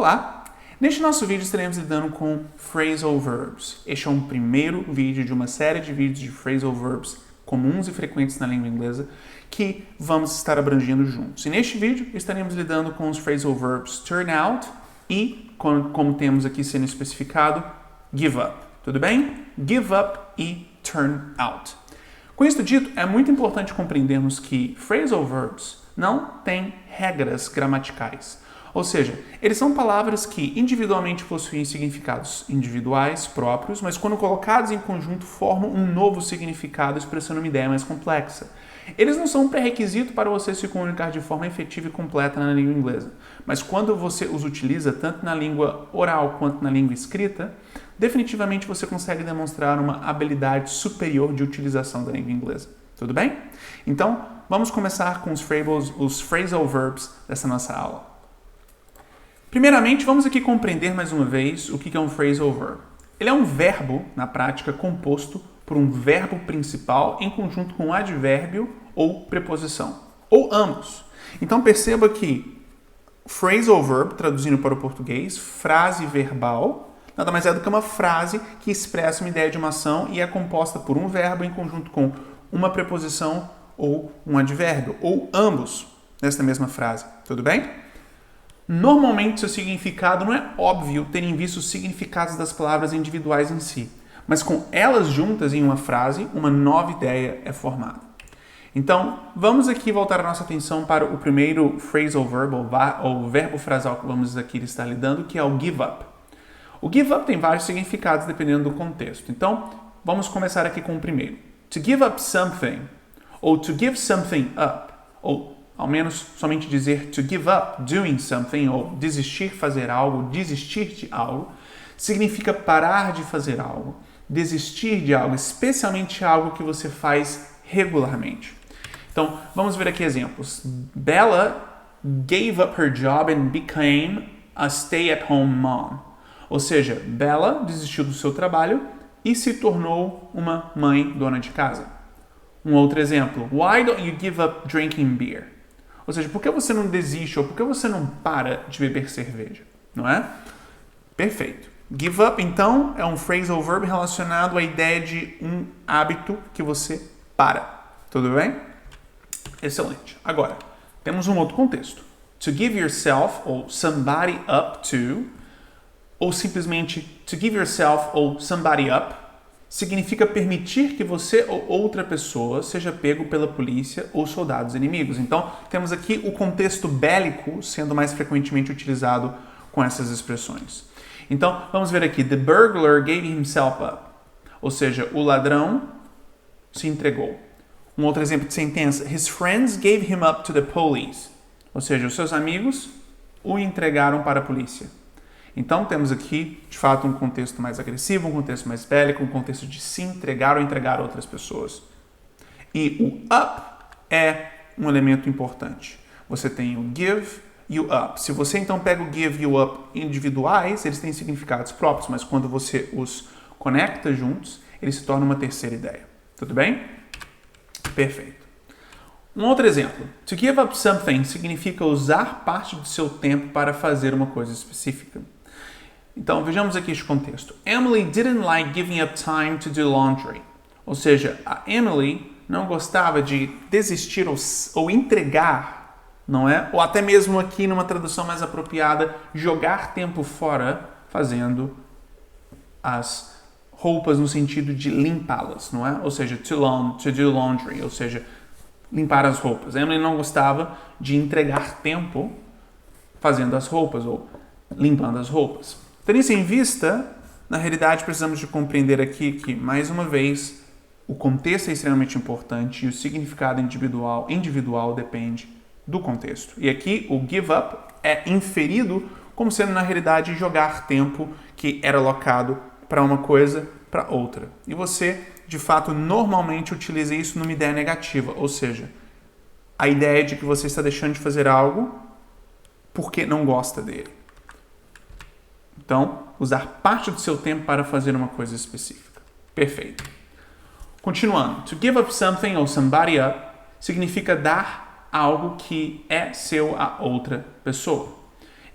Olá! Neste nosso vídeo estaremos lidando com phrasal verbs. Este é um primeiro vídeo de uma série de vídeos de phrasal verbs comuns e frequentes na língua inglesa que vamos estar abrangendo juntos. E neste vídeo estaremos lidando com os phrasal verbs turn out e, como temos aqui sendo especificado, give up. Tudo bem? Give up e turn out. Com isso dito, é muito importante compreendermos que phrasal verbs não têm regras gramaticais. Ou seja, eles são palavras que individualmente possuem significados individuais próprios, mas quando colocados em conjunto formam um novo significado expressando uma ideia mais complexa. Eles não são um pré-requisito para você se comunicar de forma efetiva e completa na língua inglesa, mas quando você os utiliza tanto na língua oral quanto na língua escrita, definitivamente você consegue demonstrar uma habilidade superior de utilização da língua inglesa. Tudo bem? Então, vamos começar com os phrasal verbs dessa nossa aula. Primeiramente, vamos aqui compreender mais uma vez o que é um phrasal verb. Ele é um verbo, na prática, composto por um verbo principal em conjunto com um advérbio ou preposição, ou ambos. Então perceba que phrasal verb, traduzindo para o português, frase verbal, nada mais é do que uma frase que expressa uma ideia de uma ação e é composta por um verbo em conjunto com uma preposição ou um advérbio, ou ambos nesta mesma frase. Tudo bem? Normalmente, seu significado não é óbvio tendo em vista os significados das palavras individuais em si, mas com elas juntas em uma frase, uma nova ideia é formada. Então, vamos aqui voltar a nossa atenção para o primeiro phrasal verb, ou verbo frasal que vamos aqui estar lidando, que é o give up. O give up tem vários significados dependendo do contexto. Então, vamos começar aqui com o primeiro. To give up something, ou to give something up, ou ao menos somente dizer to give up doing something, ou desistir fazer algo, desistir de algo, significa parar de fazer algo, desistir de algo, especialmente algo que você faz regularmente. Então, vamos ver aqui exemplos. Bella gave up her job and became a stay-at-home mom. Ou seja, Bella desistiu do seu trabalho e se tornou uma mãe dona de casa. Um outro exemplo. Why don't you give up drinking beer? Ou seja, por que você não desiste ou por que você não para de beber cerveja? Não é? Perfeito. Give up, então, é um phrasal verb relacionado à ideia de um hábito que você para. Tudo bem? Excelente. Agora, temos um outro contexto. To give yourself ou somebody up to, ou simplesmente to give yourself ou somebody up, significa permitir que você ou outra pessoa seja pego pela polícia ou soldados inimigos. Então, temos aqui o contexto bélico sendo mais frequentemente utilizado com essas expressões. Então, vamos ver aqui. The burglar gave himself up. Ou seja, o ladrão se entregou. Um outro exemplo de sentença. His friends gave him up to the police. Ou seja, os seus amigos o entregaram para a polícia. Então, temos aqui, de fato, um contexto mais agressivo, um contexto mais bélico, um contexto de se entregar ou entregar a outras pessoas. E o up é um elemento importante. Você tem o give e o up. Se você, então, pega o give e o up individuais, eles têm significados próprios, mas quando você os conecta juntos, eles se tornam uma terceira ideia. Tudo bem? Perfeito. Um outro exemplo. To give up something significa usar parte do seu tempo para fazer uma coisa específica. Então, vejamos aqui este contexto. Emily didn't like giving up time to do laundry. Ou seja, a Emily não gostava de desistir ou entregar, não é? Ou até mesmo aqui numa tradução mais apropriada, jogar tempo fora fazendo as roupas no sentido de limpá-las, não é? Ou seja, to do laundry, ou seja, limpar as roupas. A Emily não gostava de entregar tempo fazendo as roupas ou limpando as roupas. Tendo isso em vista, na realidade precisamos de compreender aqui que, mais uma vez, o contexto é extremamente importante e o significado individual depende do contexto. E aqui o give up é inferido como sendo, na realidade, jogar tempo que era alocado para uma coisa para outra. E você, de fato, normalmente utiliza isso numa ideia negativa, ou seja, a ideia de que você está deixando de fazer algo porque não gosta dele. Então, usar parte do seu tempo para fazer uma coisa específica. Perfeito. Continuando. To give up something ou somebody up significa dar algo que é seu a outra pessoa.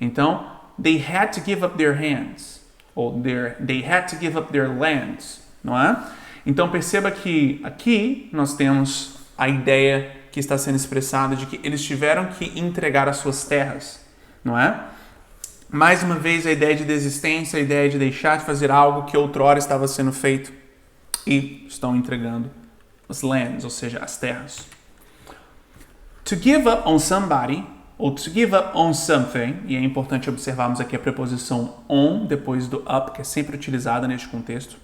Então, they had to give up their hands, ou they had to give up their lands, não é? Então perceba que aqui nós temos a ideia que está sendo expressada de que eles tiveram que entregar as suas terras, não é? Mais uma vez a ideia de desistência, a ideia de deixar de fazer algo que outrora estava sendo feito e estão entregando as lands, ou seja, as terras. To give up on somebody, ou to give up on something, e é importante observarmos aqui a preposição on depois do up, que é sempre utilizada neste contexto,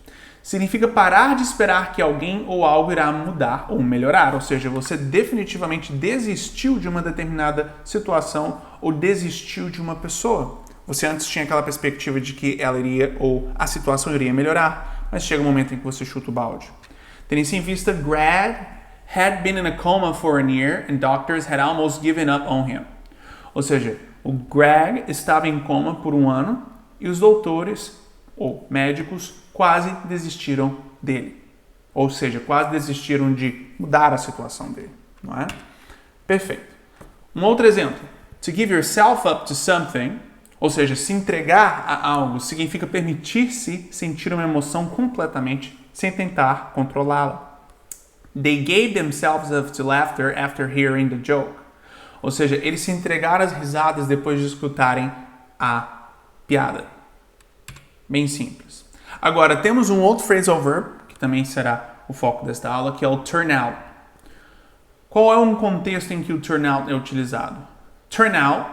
significa parar de esperar que alguém ou algo irá mudar ou melhorar, ou seja, você definitivamente desistiu de uma determinada situação ou desistiu de uma pessoa. Você antes tinha aquela perspectiva de que ela iria ou a situação iria melhorar, mas chega um momento em que você chuta o balde. Tendo isso em vista, Greg had been in a coma for a year and doctors had almost given up on him. Ou seja, o Greg estava em coma por um ano e os doutores ou médicos quase desistiram dele. Ou seja, quase desistiram de mudar a situação dele, não é? Perfeito. Um outro exemplo. To give yourself up to something, ou seja, se entregar a algo, significa permitir-se sentir uma emoção completamente sem tentar controlá-la. They gave themselves up to laughter after hearing the joke. Ou seja, eles se entregaram às risadas depois de escutarem a piada. Bem simples. Agora, temos um outro phrasal verb, que também será o foco desta aula, que é o turn out. Qual é um contexto em que o turn out é utilizado? Turn out,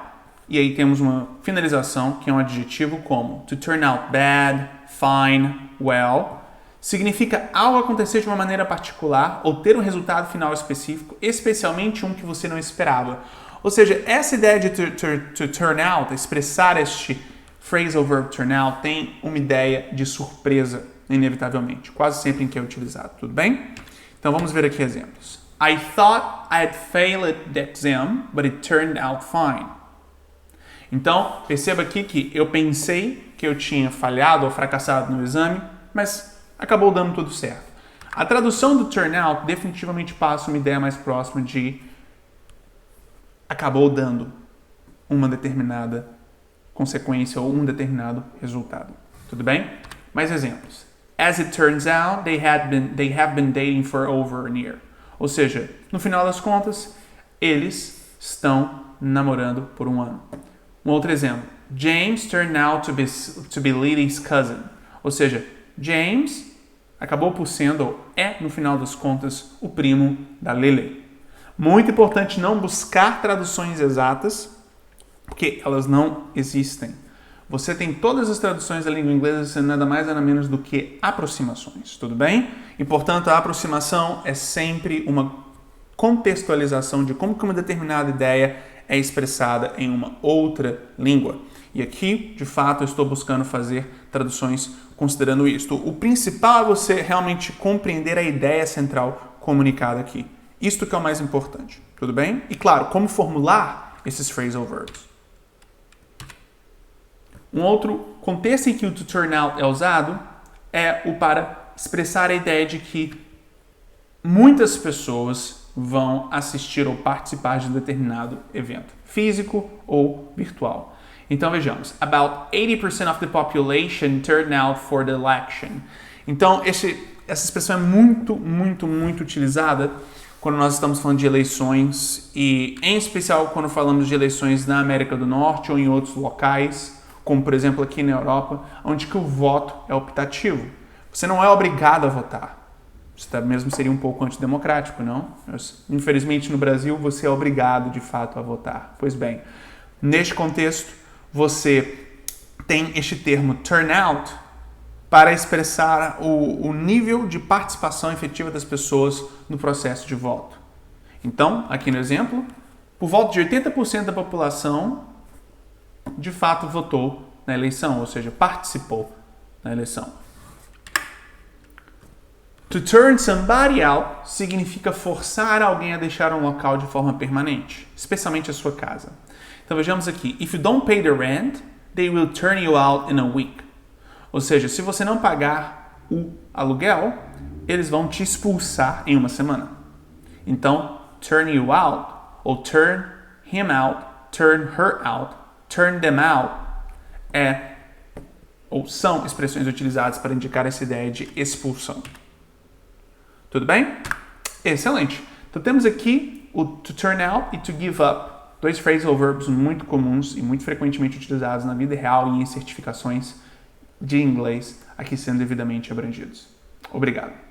e aí temos uma finalização, que é um adjetivo como to turn out bad, fine, well, significa algo acontecer de uma maneira particular ou ter um resultado final específico, especialmente um que você não esperava. Ou seja, essa ideia de to turn out, expressar este phrasal verb turn out, tem uma ideia de surpresa, inevitavelmente, quase sempre em que é utilizado, tudo bem? Então vamos ver aqui exemplos. I thought I'd failed the exam, but it turned out fine. Então, perceba aqui que eu pensei que eu tinha falhado ou fracassado no exame, mas acabou dando tudo certo. A tradução do turn out definitivamente passa uma ideia mais próxima de acabou dando uma determinada consequência ou um determinado resultado. Tudo bem? Mais exemplos. As it turns out, they have been dating for over a year. Ou seja, no final das contas, eles estão namorando por um ano. Um outro exemplo. James turned out to be Lily's cousin. Ou seja, James acabou por sendo, ou é, no final das contas, o primo da Lily. Muito importante não buscar traduções exatas, porque elas não existem. Você tem todas as traduções da língua inglesa sendo nada mais nada menos do que aproximações, tudo bem? E, portanto, a aproximação é sempre uma contextualização de como que uma determinada ideia é expressada em uma outra língua. E aqui, de fato, eu estou buscando fazer traduções considerando isto. O principal é você realmente compreender a ideia central comunicada aqui. Isto que é o mais importante, tudo bem? E, claro, como formular esses phrasal verbs. Um outro contexto em que o to turn out é usado é o para expressar a ideia de que muitas pessoas vão assistir ou participar de um determinado evento, físico ou virtual. Então vejamos, about 80% of the population turned out for the election. Então essa expressão é muito utilizada quando nós estamos falando de eleições e em especial quando falamos de eleições na América do Norte ou em outros locais, como por exemplo aqui na Europa, onde que o voto é optativo. Você não é obrigado a votar. Isso mesmo seria um pouco antidemocrático, não? Mas, infelizmente no Brasil você é obrigado de fato a votar. Pois bem, neste contexto você tem este termo turn out para expressar o nível de participação efetiva das pessoas no processo de voto. Então, aqui no exemplo, por volta de 80% da população de fato votou na eleição, ou seja, participou na eleição. To turn somebody out significa forçar alguém a deixar um local de forma permanente, especialmente a sua casa. Então vejamos aqui, if you don't pay the rent, they will turn you out in a week. Ou seja, se você não pagar o aluguel, eles vão te expulsar em uma semana. Então, turn you out, ou turn him out, turn her out, turn them out, ou são expressões utilizadas para indicar essa ideia de expulsão. Tudo bem? Excelente. Então temos aqui o to turn out e to give up, dois phrasal verbs muito comuns e muito frequentemente utilizados na vida real e em certificações de inglês, aqui sendo devidamente abrangidos. Obrigado.